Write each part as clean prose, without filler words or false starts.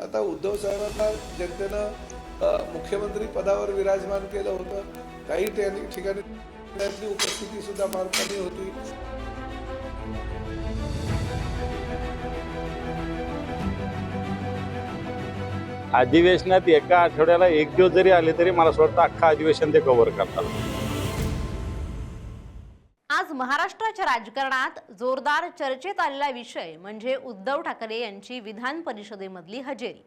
आता उद्धव साहेबांना जनतेनं मुख्यमंत्री पदावर विराजमान केलं होतं. काही ठिकाणी त्यांची उपस्थिती सुद्धा फार कमी होती. अधिवेशनात एका आठवड्याला एक दिवस जरी आले तरी मला असं वाटतं अख्खा अधिवेशन ते कव्हर करतात. आज महाराष्ट्राच्या राजकारणात जोरदार चर्चेत आलेला विषय म्हणजे उद्धव ठाकरे यांची विधान परिषदेमधली हजेरी.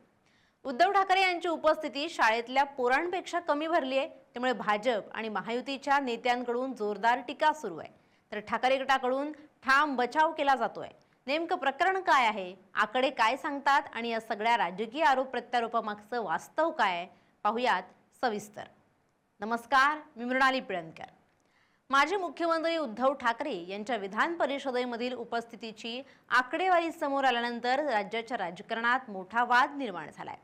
उद्धव ठाकरे यांची उपस्थिती शाळेतल्या पोरांपेक्षा कमी भरली आहे. त्यामुळे भाजप आणि महायुतीच्या नेत्यांकडून जोरदार टीका सुरू आहे, तर ठाकरे गटाकडून ठाम बचाव केला जातोय. नेमकं प्रकरण काय आहे, आकडे काय सांगतात आणि या सगळ्या राजकीय आरोप प्रत्यारोपामागचं वास्तव काय, पाहुयात सविस्तर. नमस्कार, मी मृणाली पिळणकर. माजी मुख्यमंत्री उद्धव ठाकरे यांच्या विधान परिषदेमधील उपस्थितीची आकडेवारी समोर आल्यानंतर राज्याच्या राजकारणात मोठा वाद निर्माण झालाय.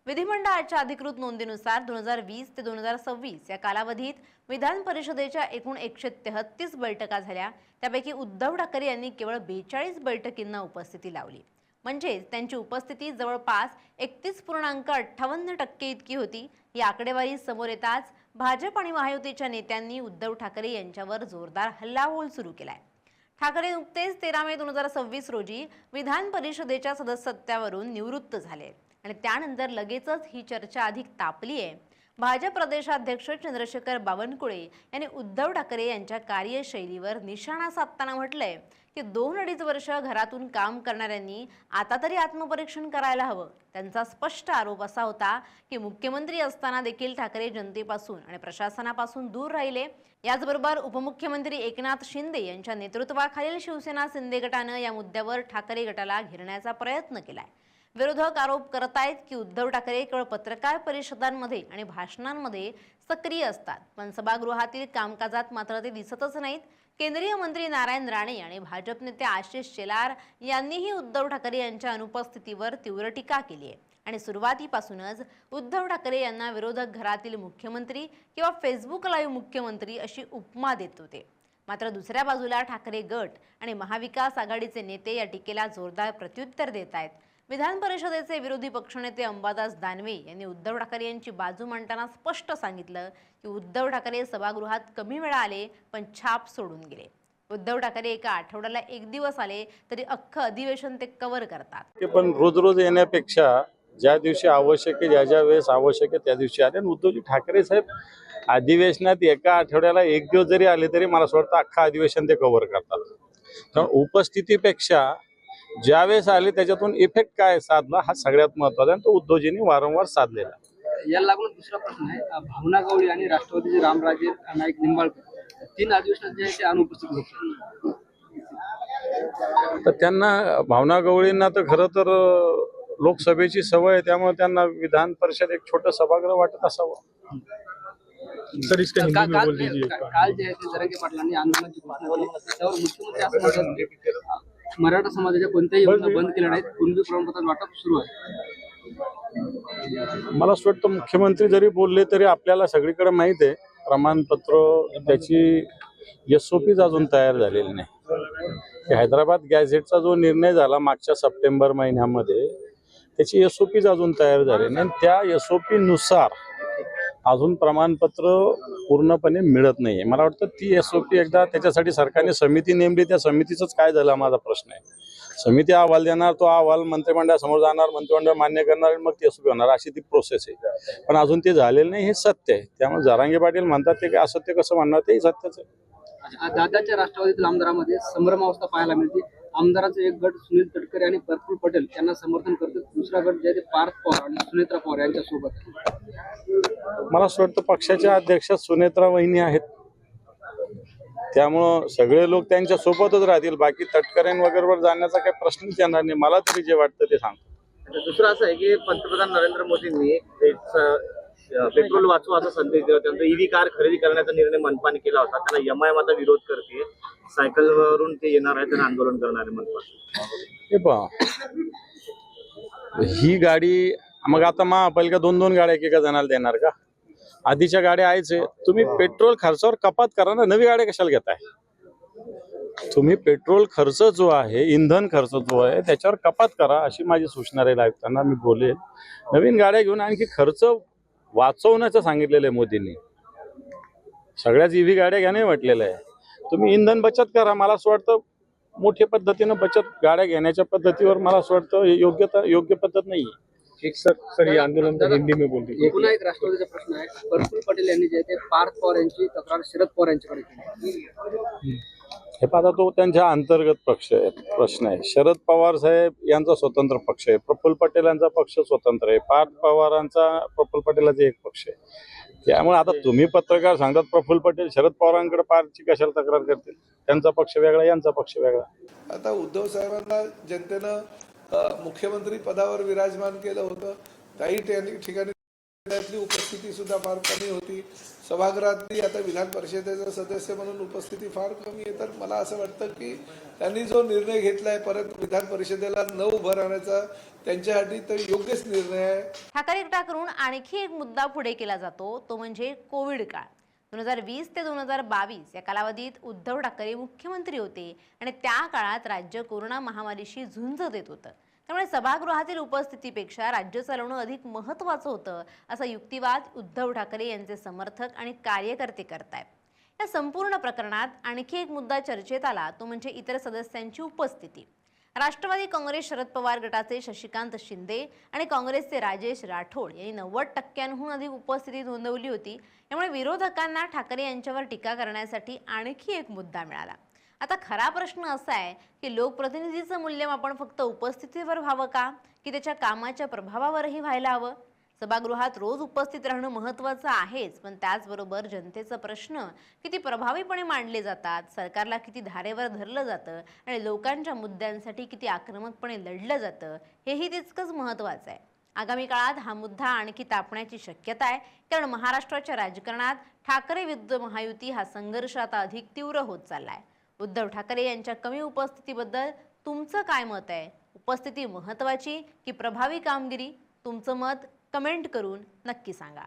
विधिमंडळाच्या अधिकृत नोंदीनुसार 2020 ते 2026 या कालावधीत विधान परिषदेच्या एकूण 133 बैठका झाल्या. त्यापैकी उद्धव ठाकरे यांनी केवळ 42 बैठकींना उपस्थिती लावली. म्हणजे त्यांची उपस्थिती जवळपास 31.58% इतकी होती. ही आकडेवारी समोर येताच भाजप आणि महायुतीच्या नेत्यांनी उद्धव ठाकरे यांच्यावर जोरदार हल्लाबोल सुरू केलाय. ठाकरे नुकतेच 13 मे 2026 रोजी विधान परिषदेच्या सदस्यत्वावरून निवृत्त झाले आणि त्यानंतर लगेचच ही चर्चा अधिक तापली आहे. भाजप प्रदेशाध्यक्ष चंद्रशेखर बावनकुळे यांनी उद्धव ठाकरे यांच्या कार्यशैलीवर निशाणा साधताना म्हटलंय की 2-2.5 वर्ष घरातून काम करणाऱ्यांनी आता तरी आत्मपरीक्षण करायला हवं. त्यांचा स्पष्ट आरोप असा होता की मुख्यमंत्री असताना देखील ठाकरे जनतेपासून आणि प्रशासनापासून दूर राहिले. याचबरोबर उपमुख्यमंत्री एकनाथ शिंदे यांच्या नेतृत्वाखालील शिवसेना शिंदे गटानं या मुद्द्यावर ठाकरे गटाला घेरण्याचा प्रयत्न केलाय. विरोधक आरोप करत आहेत की उद्धव ठाकरे केवळ पत्रकार परिषदांमध्ये आणि भाषणांमध्ये सक्रिय असतात, पण सभागृहातील कामकाजात मात्र ते दिसतच नाहीत. केंद्रीय मंत्री नारायण राणे आणि भाजप नेते आशिष शेलार यांनीही उद्धव ठाकरे यांच्या अनुपस्थितीवर तीव्र टीका केली आहे आणि सुरुवातीपासूनच उद्धव ठाकरे यांना विरोधक घरातील मुख्यमंत्री किंवा फेसबुक लाईव्ह मुख्यमंत्री अशी उपमा देत होते. मात्र दुसऱ्या बाजूला ठाकरे गट आणि महाविकास आघाडीचे नेते या टीकेला जोरदार प्रत्युत्तर देत आहेत. विधान परिषदेचे विरोधी पक्षनेते अंबादास दानवे यांनी उद्धव ठाकरे यांची बाजू मांडताना स्पष्ट सांगितलं की उद्धव ठाकरे सभागृहात कमी वेळा आले पण छाप सोडून गेले. उद्धव ठाकरे एका आठवड्याला एक दिवस आले तरी अख्खं अधिवेशन ते कव्हर करतात. पण रोज रोज येण्यापेक्षा ज्या दिवशी आवश्यक आहे, ज्या वेळेस आवश्यक आहे त्या दिवशी आले. आणि उद्धवजी ठाकरे साहेब अधिवेशनात एका आठवड्याला एक दिवस जरी आले तरी मला असं वाटतं अख्खा अधिवेशन ते कव्हर करतात. कारण उपस्थितीपेक्षा ज्यावेळेस आले त्याच्यातून इफेक्ट काय साधला हा सगळ्यात महत्वाचा आणि तो उद्धवजींनी वारंवार साधलेला. याला लागून दुसरा प्रश्न आहे, भावना गवळी आणि राष्ट्रवादीचे रामराजे नाईक निंबाळकर 3 अधिवेशनात जे आहे ते अनुपस्थित होते. तर त्यांना भावना गवळींना तर खरं तर लोकसभेची सवय आहे, त्यामुळे त्यांना विधान परिषद एक छोटं सभागृह वाटत असावं. काल जे आहे ते जरांगे पाटलांनी आंदोलनाची घोषणा केली, त्यावर मुख्यमंत्री असं म्हणतात मराठा समाजाच्या कोणत्याही योजना बंद केल्या नाहीत, कुणबी प्रमाणपत्र वाटप सुरू आहे. मला असं वाटतं मुख्यमंत्री जरी बोलले तरी आपल्याला सगळीकडे माहित आहे प्रमाणपत्र त्याची SOPच अजून तयार झालेली नाही. हैदराबाद गॅझेटचा जो निर्णय झाला मागच्या सप्टेंबर महिन्यामध्ये त्याची SOPच अजून तयार झाली नाही. त्या SOP नुसार अजून प्रमाणपत्र पूर्णपणे मिळत नाहीये. मला वाटतं ती SOP एकदा त्याच्यासाठी सरकारने समिती नेमली, त्या समितीचंच काय झालं हा माझा प्रश्न आहे. समिती अहवाल देणार, तो अहवाल मंत्रिमंडळासमोर जाणार, मंत्रिमंडळ मान्य करणार, मग ती SOP होणार, अशी ती प्रोसेस आहे. पण अजून ते झालेलं नाही हे सत्य आहे. त्यामुळे जरांगे पाटील म्हणतात ते असत्य कसं म्हणणार, तेही सत्यच आहे. दादाच्या राष्ट्रवादीतील आमदारांमध्ये संभ्रमावस्था पाहायला मिळते. आमदारांचा एक गट सुनील तटकरे आणि प्रफुल्ल पटेल यांना समर्थन करतात, दुसरा गट जे आहे ते पार्थ पवार आणि सुनेत्रा पवार यांच्या सोबत. मला असं वाटतं पक्षाच्या अध्यक्ष सुनेत्रा वहिनी आहेत, त्यामुळं सगळे लोक त्यांच्या सोबतच राहतील. बाकी तटकरें वगैरे जाण्याचा काही प्रश्नच येणार नाही. मला तरी जे वाटतं ते सांगतो. दुसरं असं आहे की पंतप्रधान नरेंद्र मोदींनी पेट्रोल वाचवा असा संदेश दिला. त्यानंतर EV कार खरेदी करण्याचा निर्णय मनपाने केला होता. त्यांना MIM आता विरोध करते, सायकलवरून ते येणार आहे, त्यांना आंदोलन करणार आहे मनपा. हे पहा, ही गाडी मग आता महापालिका 2-2 गाड्या एका जणाला देणार का? आधीच्या गाड्या आहेच. तुम्ही पेट्रोल खर्चावर कपात करा ना, नवी गाड्या कशाला घेताय? तुम्ही पेट्रोल खर्च जो आहे, इंधन खर्च जो आहे त्याच्यावर कपात करा, अशी माझी सूचना राहील आयुक्तांना. मी बोलेन नवीन गाड्या घेऊन आणखी खर्च वाचवण्याचं सांगितलेलं आहे मोदींनी. सगळ्याच ईव्ही गाड्या घ्या नाही म्हटलेलं आहे. तुम्ही इंधन बचत करा. मला असं वाटतं मोठ्या पद्धतीनं बचत गाड्या घेण्याच्या पद्धतीवर मला असं वाटतं योग्य पद्धत नाही. एक सर ये आंदोलन का हिंदी में बोलते. पुन्हा एक राष्ट्रवादीचा प्रश्न आहे. प्रफुल्ल पटेल यांनी जे आहे ते पार्थ पवार यांची तक्रार शरद पवार यांच्याकडे केली. हे पाहता तो त्यांच्या अंतर्गत प्रश्न आहे. शरद पवार साहेब यांचा स्वतंत्र पक्ष आहे, प्रफुल्ल पटेल यांचा पक्ष स्वतंत्र आहे, पार्थ पवारांचा प्रफुल्ल पटेलाचा एक पक्ष आहे. त्यामुळे आता तुम्ही पत्रकार सांगतात प्रफुल्ल पटेल शरद पवारांकडे पार्टची कशाला तक्रार करतील? त्यांचा पक्ष वेगळा, यांचा पक्ष वेगळा. आता उद्धव साहेबांना जनतेनं मुख्यमंत्री पदावर विराजमान केलं होतं. काही ठिकाणी त्यातली उपस्थिती सुद्धा फार कमी होती. सभागृहातली आता विधान परिषदेचा सदस्य म्हणून उपस्थिती फार कमी आहे. तर मला असं वाटतं की त्यांनी जो निर्णय घेतलाय परत विधान परिषदेला न उभं राहण्याचा, त्यांच्यासाठी तर योग्यच निर्णय आहे. ठाकरे गटा करून आणखी एक मुद्दा पुढे केला जातो, तो म्हणजे कोविड काळ. 2020 ते 2022 या कालावधीत उद्धव ठाकरे मुख्यमंत्री होते आणि त्या काळात राज्य कोरोना महामारीशी झुंज देत होतं. त्यामुळे सभागृहातील उपस्थितीपेक्षा राज्य चालवणं अधिक महत्त्वाचं होतं, असा युक्तिवाद उद्धव ठाकरे यांचे समर्थक आणि कार्यकर्ते करतायत. या संपूर्ण प्रकरणात आणखी एक मुद्दा चर्चेत आला, तो म्हणजे इतर सदस्यांची उपस्थिती. राष्ट्रवादी काँग्रेस शरद पवार गटाचे शशिकांत शिंदे आणि काँग्रेसचे राजेश राठोड यांनी 90% अधिक उपस्थिती नोंदवली होती. यामुळे विरोधकांना ठाकरे यांच्यावर टीका करण्यासाठी आणखी एक मुद्दा मिळाला. आता खरा प्रश्न असा आहे की लोकप्रतिनिधीचं मूल्यमापन फक्त उपस्थितीवर व्हावं का, की त्याच्या कामाच्या प्रभावावरही व्हायला हवं? सभागृहात रोज उपस्थित राहणं महत्त्वाचं आहेच, पण त्याचबरोबर जनतेचा प्रश्न किती प्रभावीपणे मांडले जातात, सरकारला किती धारेवर धरलं जातं आणि लोकांच्या मुद्द्यांसाठी किती आक्रमकपणे लढलं जातं, हेही तितकंच महत्त्वाचं आहे. आगामी काळात हा मुद्दा आणखी तापण्याची शक्यता आहे, कारण महाराष्ट्राच्या राजकारणात ठाकरे विरुद्ध महायुती हा संघर्ष आता अधिक तीव्र होत चाललाय. उद्धव ठाकरे यांच्या कमी उपस्थितीबद्दल तुमचं काय मत आहे? उपस्थिती महत्त्वाची की प्रभावी कामगिरी? तुमचं मत कमेंट करून नक्की सांगा.